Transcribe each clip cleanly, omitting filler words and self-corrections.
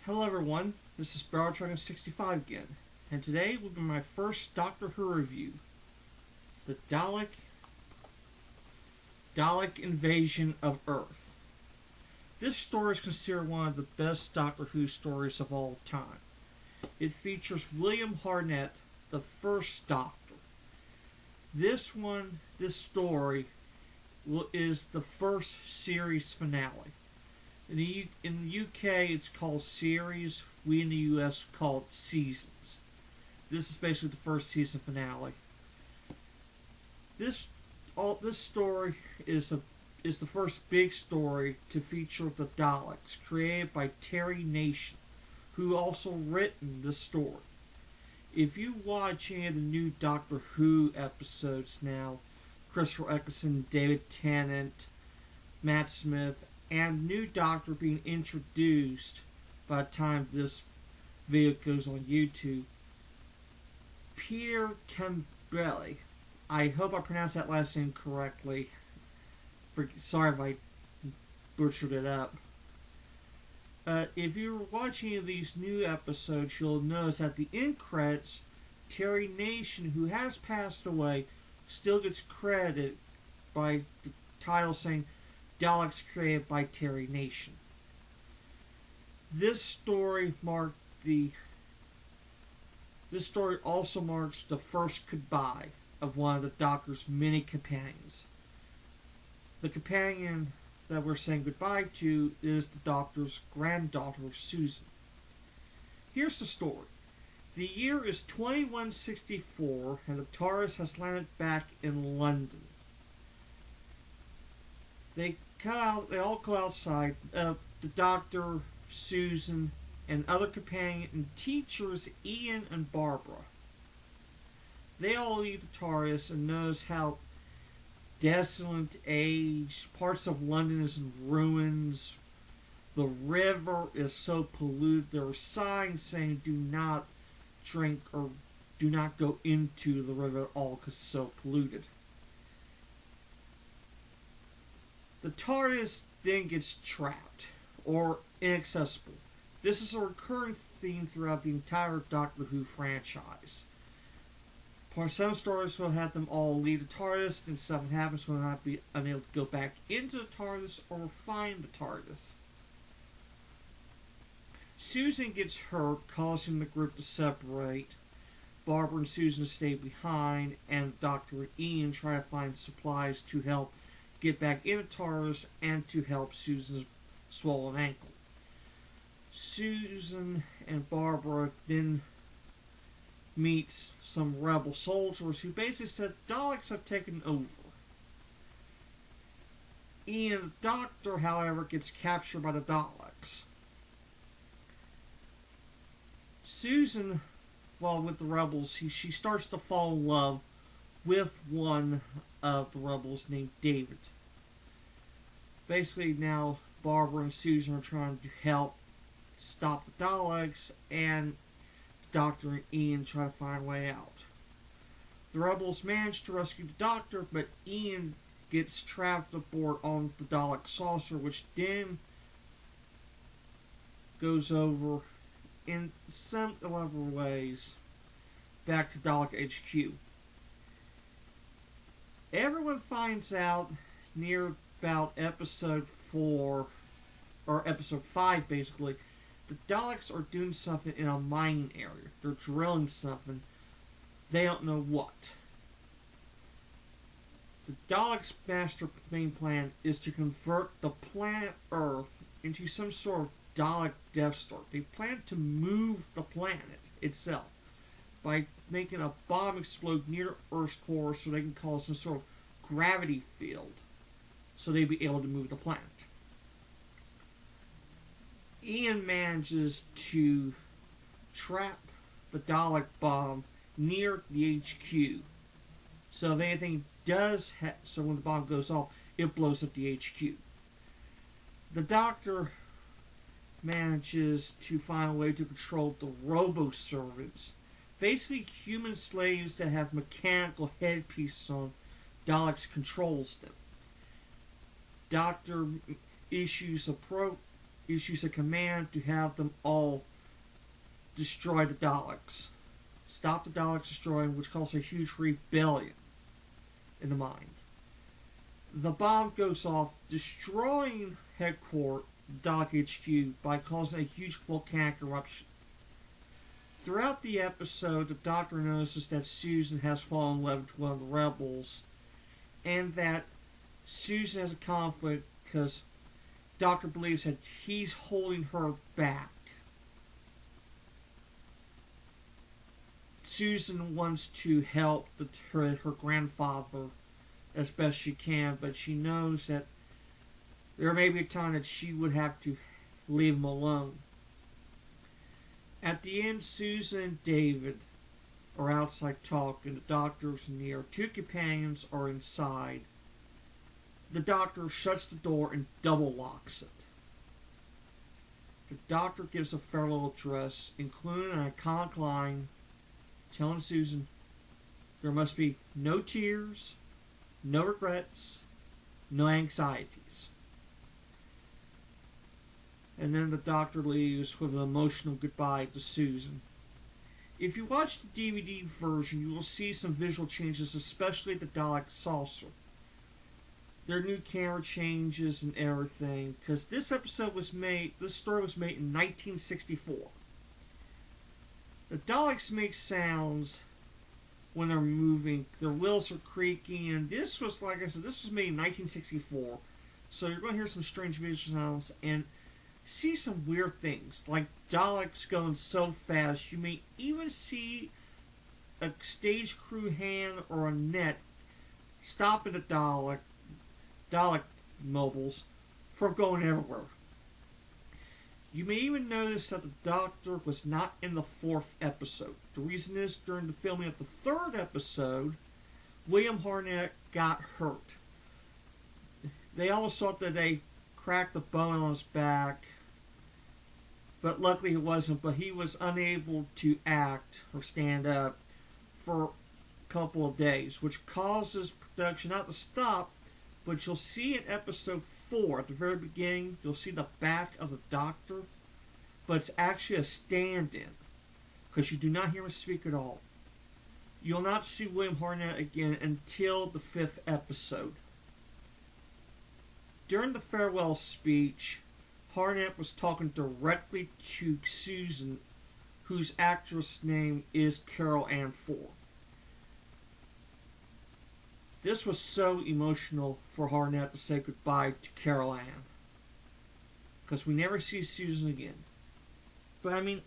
Hello everyone, this is Barreltrucker65 again, and today will be my first Doctor Who review, the Dalek Invasion of Earth. This story is considered one of the best Doctor Who stories of all time. It features William Hartnett, the first Doctor. This story is the first series finale. In the UK, it's called series. We in the US call it seasons. This is basically the first season finale. This story is the first big story to feature the Daleks, created by Terry Nation, who also written the story. If you watch any of the new Doctor Who episodes now, Christopher Eccleston, David Tennant, Matt Smith, and new Doctor being introduced by the time this video goes on YouTube, Peter Cambrelli. I hope I pronounced that last name correctly. Sorry if I butchered it up. If you're watching these new episodes, you'll notice at the end credits, Terry Nation, who has passed away, still gets credited by the title saying Daleks created by Terry Nation. This story also marks the first goodbye of one of the Doctor's many companions. The companion that we're saying goodbye to is the Doctor's granddaughter, Susan. Here's the story. The year is 2164, and the TARDIS has landed back in London. They all go outside. The Doctor, Susan, and other companion and teachers, Ian and Barbara. They all leave the TARDIS and notice how desolate, aged, parts of London is in ruins. The river is so polluted. There are signs saying do not drink or do not go into the river at all because it's so polluted. The TARDIS then gets trapped, or inaccessible. This is a recurring theme throughout the entire Doctor Who franchise. Some stories will have them all leave the TARDIS, and something happens when they'll not be unable to go back into the TARDIS or find the TARDIS. Susan gets hurt, causing the group to separate. Barbara and Susan stay behind, and Doctor and Ian try to find supplies to help get back into TARDIS and to help Susan's swollen ankle. Susan and Barbara then meets some rebel soldiers who basically said Daleks have taken over. Ian, the Doctor, however, gets captured by the Daleks. Susan, while with the rebels, she starts to fall in love with one of the rebels named David. Basically now Barbara and Susan are trying to help stop the Daleks, and the Doctor and Ian try to find a way out. The rebels manage to rescue the Doctor, but Ian gets trapped aboard on the Dalek saucer, which then goes over in some elaborate ways back to Dalek HQ. Everyone finds out near about episode 4, or episode 5 basically, the Daleks are doing something in a mining area. They're drilling something. They don't know what. The Daleks' main plan is to convert the planet Earth into some sort of Dalek Death Star. They plan to move the planet itself by making a bomb explode near Earth's core so they can cause some sort of gravity field so they'd be able to move the planet. Ian manages to trap the Dalek bomb near the HQ. So if anything so when the bomb goes off, it blows up the HQ. The Doctor manages to find a way to control the robo-servants. Basically human slaves that have mechanical headpieces on. Daleks controls them. Doctor issues a issues a command to have them all destroy the Daleks. Stop the Daleks destroying, which causes a huge rebellion in the mind. The bomb goes off, destroying headquarters, Dalek HQ, by causing a huge volcanic eruption. Throughout the episode, the Doctor notices that Susan has fallen in love with one of the rebels, and that Susan has a conflict because Doctor believes that he's holding her back. Susan wants to help her grandfather as best she can, but she knows that there may be a time that she would have to leave him alone. At the end, Susan and David are outside talking. The Doctor's near. Two companions are inside. The Doctor shuts the door and double locks it. The Doctor gives a farewell address, including an iconic line telling Susan there must be no tears, no regrets, no anxieties. And then the Doctor leaves with an emotional goodbye to Susan. If you watch the DVD version, you will see some visual changes, especially at the Dalek saucer. There are new camera changes and everything, because this story was made in 1964. The Daleks make sounds when they're moving, their wheels are creaking, and this was, like I said, this was made in 1964, so you're going to hear some strange visual sounds, and see some weird things, like Daleks going so fast. You may even see a stage crew hand or a net stopping the Dalek mobiles from going everywhere. You may even notice that the Doctor was not in the fourth episode. The reason is, during the filming of the third episode, William Hartnett got hurt. They always thought that they cracked a bone on his back, but luckily it wasn't. But he was unable to act or stand up for a couple of days, which causes production not to stop. But you'll see in episode 4, at the very beginning, you'll see the back of the Doctor, but it's actually a stand-in, because you do not hear him speak at all. You'll not see William Hartnett again until the 5th episode. During the farewell speech, Hartnett was talking directly to Susan, whose actress name is Carol Ann Ford. This was so emotional for Hartnett to say goodbye to Carol Ann, because we never see Susan again. But I mean,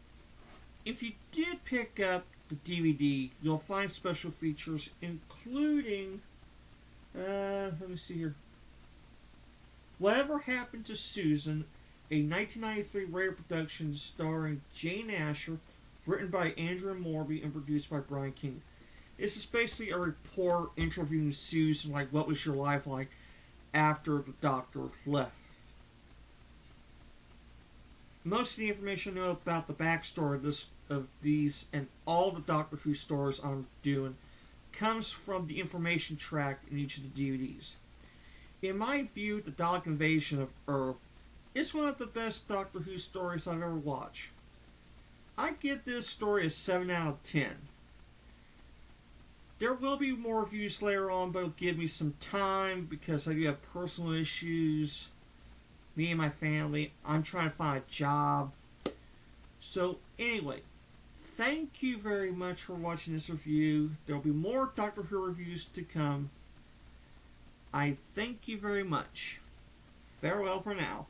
if you did pick up the DVD, you'll find special features, including, let me see here, Whatever Happened to Susan, a 1993 radio production starring Jane Asher, written by Andrew Morby and produced by Brian King. This is basically a reporter interviewing Susan, like, what was your life like after the Doctor left. Most of the information I know about the backstory of these and all the Doctor Who stories I'm doing comes from the information track in each of the DVDs. In my view, the Dalek invasion of Earth is one of the best Doctor Who stories I've ever watched. I give this story a 7 out of 10. There will be more reviews later on, but it'll give me some time because I do have personal issues. Me and my family. I'm trying to find a job. So, anyway, thank you very much for watching this review. There will be more Doctor Who reviews to come. I thank you very much. Farewell for now.